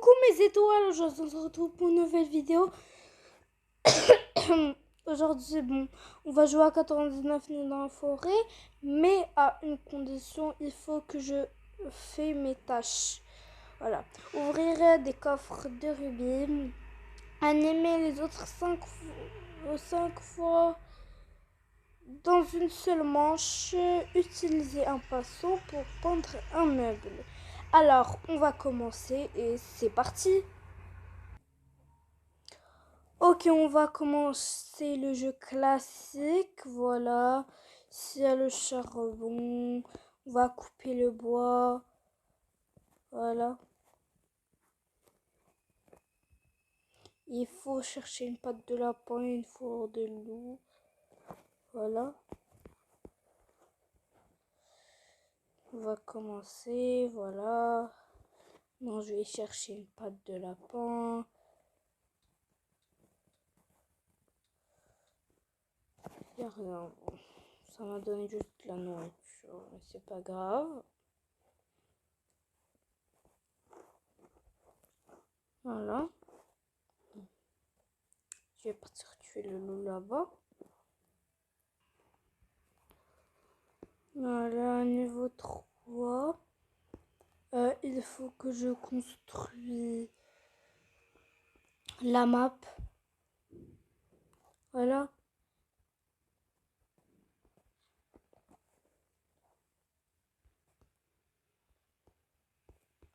coucou mes étoiles, aujourd'hui on se retrouve pour une nouvelle vidéo. Aujourd'hui, bon, on va jouer à 99 nuits dans la forêt, mais à une condition, il faut que je fais mes tâches. Voilà, ouvrir des coffres de rubis, animer les autres 5 fois dans une seule manche, utiliser un pinceau pour peindre un meuble. Alors, on va commencer et c'est parti. Ok, on va commencer le jeu classique. Voilà, s'il y a le charbon, on va couper le bois. Voilà. Il faut chercher une patte de lapin et une fourre de loup. Voilà. On va commencer, voilà. Non, je vais chercher une patte de lapin. Il n'y a rien. Ça m'a donné juste de la nourriture, mais c'est pas grave. Voilà. Je vais partir tuer le loup là-bas. Voilà, niveau 3. Il faut que je construise la map. Voilà.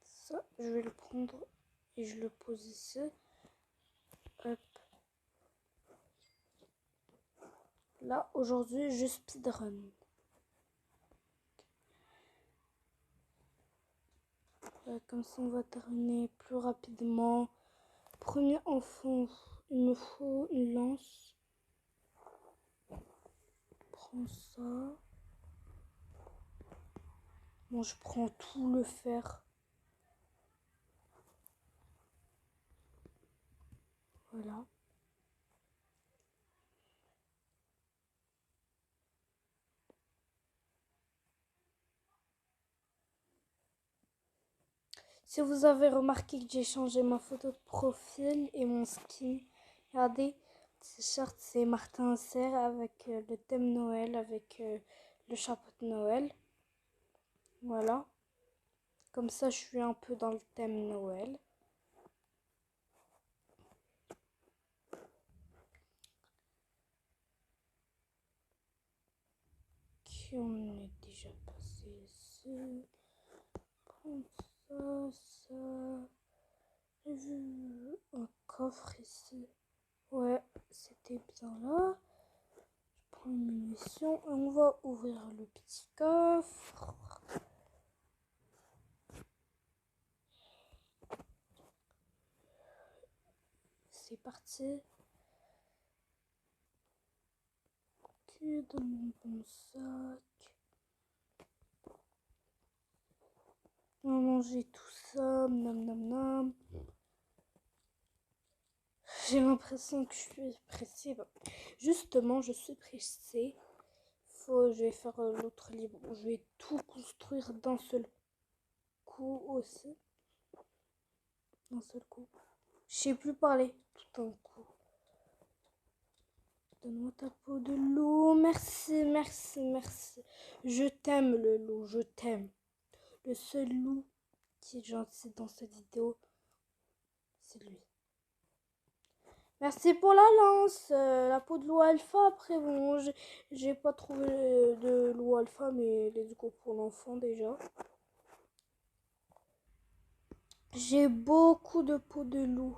Ça, je vais le prendre et je le pose ici. Hop. Là, aujourd'hui, je speedrun. Comme ça, on va terminer plus rapidement. Premier enfant, il me faut une lance. Prends ça. Bon, je prends tout le fer. Voilà. Si vous avez remarqué que j'ai changé ma photo de profil et mon skin, regardez, t-shirt c'est Martin Serre avec le thème Noël, avec le chapeau de Noël. Voilà. Comme ça, je suis un peu dans le thème Noël. Qui on est déjà passé ici. Prends ça. J'ai vu un coffre ici. Ouais, c'était bien là. Je prends une munition et on va ouvrir le petit coffre. C'est parti. Qui est dans mon bon sac? On va manger tout ça. Nam nam nam. J'ai l'impression que je suis pressée. Bah, justement, je suis pressée. Je vais faire l'autre livre. Je vais tout construire d'un seul coup aussi. D'un seul coup. Je sais plus parler tout d'un coup. Donne-moi ta peau de loup. Merci, merci, merci. Je t'aime le loup, je t'aime. Le seul loup qui est gentil dans cette vidéo, c'est lui. Merci pour la lance. La peau de loup alpha. Après, bon, j'ai pas trouvé de loup alpha, mais let's go pour l'enfant déjà. J'ai beaucoup de peau de loup.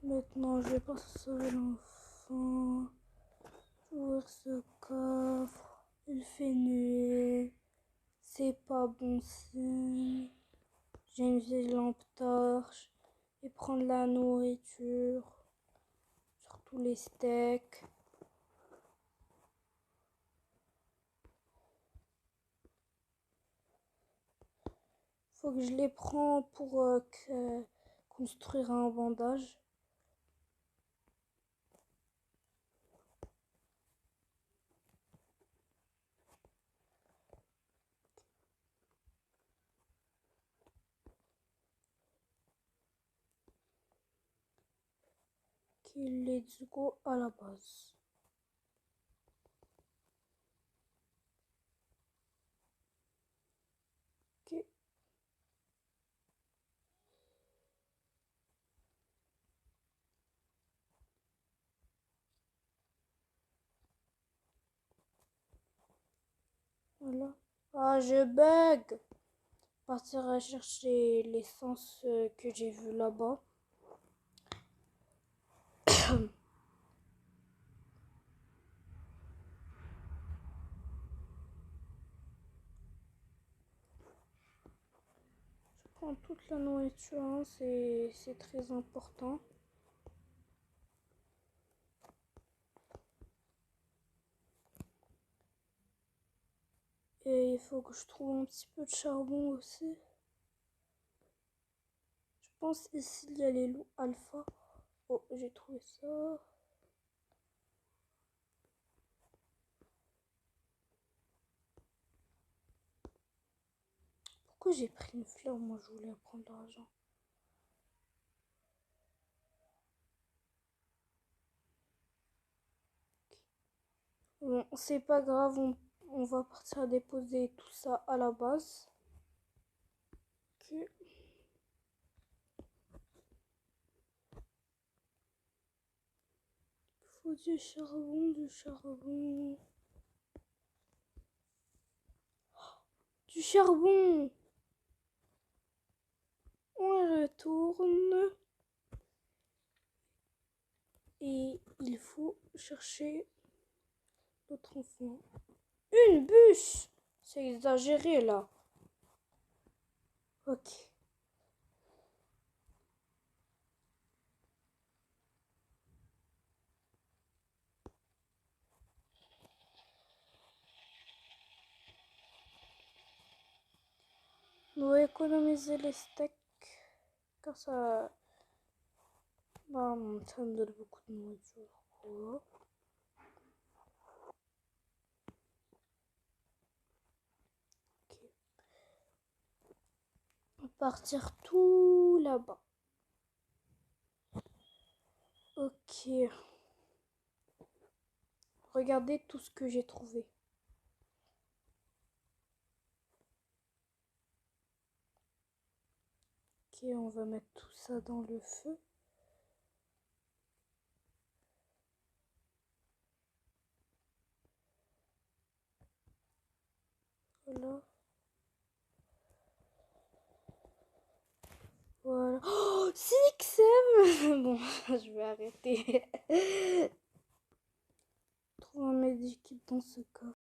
Maintenant, je vais pas sauver l'enfant. Ouvrir ce coffre. Il fait nuit. C'est pas bon signe. J'ai une vieille lampe torche. Et prendre la nourriture. Surtout les steaks. Faut que je les prends pour construire un bandage. Ok, let's go à la base. Ok. Voilà. Ah, je bug. Partir à chercher l'essence que j'ai vue là-bas. Je prends toute la nourriture, hein, c'est très important. Et il faut que je trouve un petit peu de charbon aussi. Je pense ici il y a les loups alpha. Oh, j'ai trouvé ça. Pourquoi j'ai pris une fleur? Moi, je voulais prendre l'argent. Bon, c'est pas grave, on va partir déposer tout ça à la base. Ok. Il faut du charbon, du charbon. Du charbon! On retourne. Et il faut chercher l'autre enfant. Une bûche! C'est exagéré là. Ok. On va économiser les steaks. Car ça ça me donne beaucoup de nourriture. Voilà. Ok. On va partir tout là-bas. Ok. Regardez tout ce que j'ai trouvé. Ok, on va mettre tout ça dans le feu. Voilà. Voilà. Oh, 6 Bon, je vais arrêter. Trouve un médikit dans ce coffre.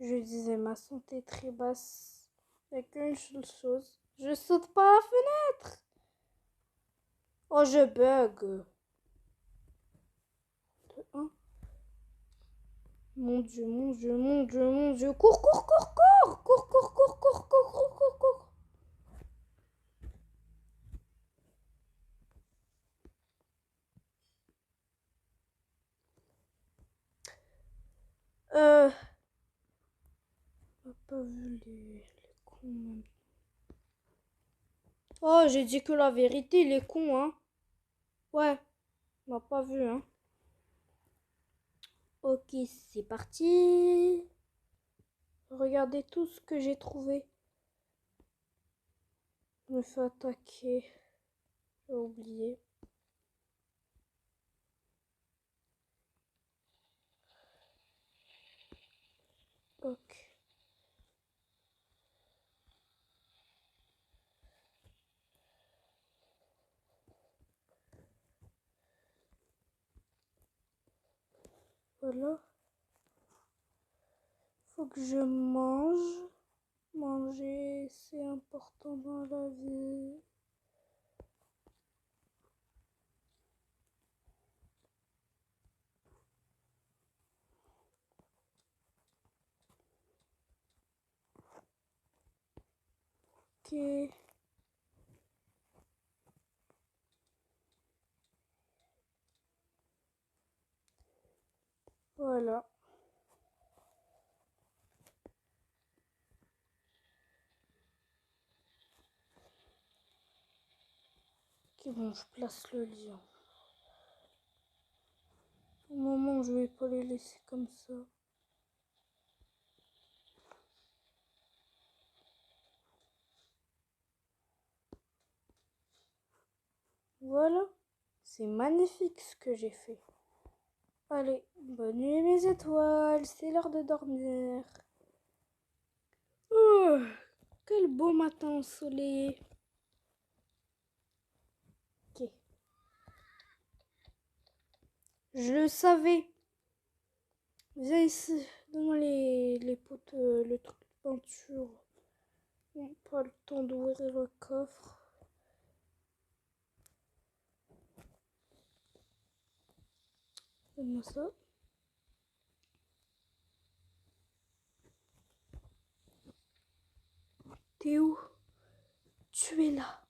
Je disais, ma santé est très basse. Il n'y a qu'une seule chose. Je saute pas la fenêtre. Oh, je bug. Hein? Mon Dieu, mon Dieu, mon Dieu, mon Dieu. Cours, cours, cours, cours. Cours, cours, cours, cours, cours, cours, cours, cours. On n'a pas vu les cons même. Oh, j'ai dit que la vérité, les cons, hein. Ouais, on n'a pas vu, hein. Ok, c'est parti. Regardez tout ce que j'ai trouvé. Je me fais attaquer. J'ai oublié. Ok. Voilà. Faut que je mange. Manger, c'est important dans la vie. Ok. Voilà. Ok, bon, je place le lien. Au moment, je vais pas les laisser comme ça. Voilà, c'est magnifique ce que j'ai fait. Allez, bonne nuit mes étoiles, c'est l'heure de dormir. Oh, quel beau matin ensoleillé. Ok. Je le savais. Viens ici, donne-moi les potes, le truc de peinture. Pas le temps d'ouvrir le coffre. Donne-moi ça. T'es où? Tu es là,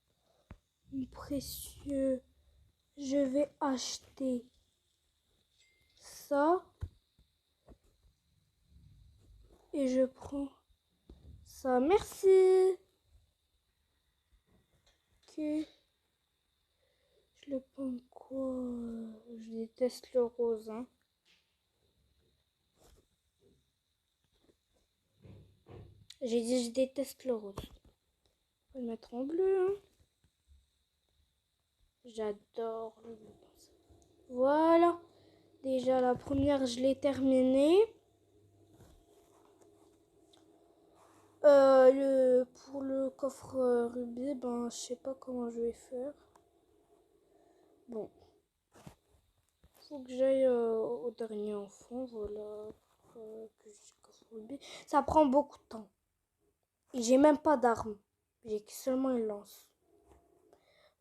mon précieux. Je vais acheter ça. Et je prends ça. Merci. Ok. Je le prends quoi? Je déteste le rose. Hein. J'ai dit je déteste le rose. On va le mettre en bleu. Hein. J'adore le bleu. Voilà. Déjà la première, je l'ai terminée. Pour le coffre rubis, ben je sais pas comment je vais faire. Bon. Faut que j'aille au dernier enfant, voilà. Que je coffre rubis. Ça prend beaucoup de temps. Et j'ai même pas d'arme. J'ai seulement une lance.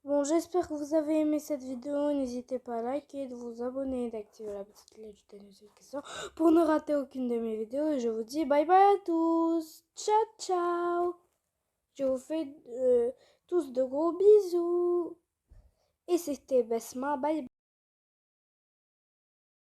Bon, j'espère que vous avez aimé cette vidéo. N'hésitez pas à liker, de vous abonner et d'activer la petite cloche de notification pour ne rater aucune de mes vidéos. Et je vous dis bye bye à tous. Ciao, ciao. Je vous fais tous de gros bisous. Et c'était Besma. Bye bye.